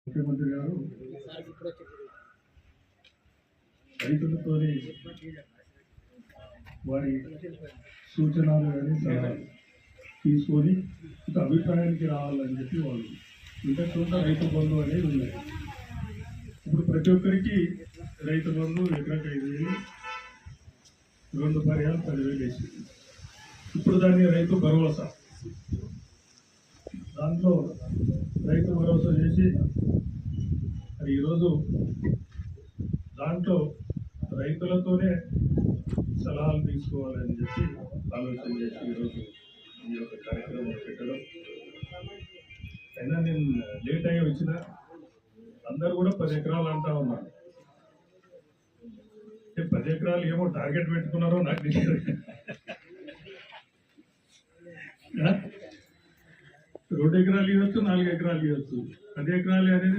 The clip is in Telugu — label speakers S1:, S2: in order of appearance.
S1: ముఖ్యమంత్రి గారు రైతులతో వారి సూచనలు కానీ సలహాలు తీసుకొని ఒక అభిప్రాయానికి రావాలని చెప్పి వాళ్ళు ఇంతకుముందు రైతు బంధు అనేది ఉన్నాయి. ఇప్పుడు ప్రతి ఒక్కరికి రైతు బంధు ఎకరాకి 5,000, 2 పర్యాలు 10,000 వేసింది. ఇప్పుడు దాన్ని రైతు భరోసా, దాంట్లో రైతు భరోసా చేసి మరి ఈరోజు దాంట్లో రైతులతోనే సలహాలు తీసుకోవాలని చెప్పి ఆలోచన చేసి ఈరోజు ఈ యొక్క కార్యక్రమం పెట్టడం. అయినా నేను లేట్ అయ్యి వచ్చిన అందరు కూడా 10 ఎకరాలు అంటా ఉన్నారు. 10 ఎకరాలు ఏమో టార్గెట్ పెట్టుకున్నారో నాకు తెలియదు. 2 ఎకరాలు ఇవ్వచ్చు, 4 ఎకరాలు ఇవ్వచ్చు. 10 ఎకరాలు అనేది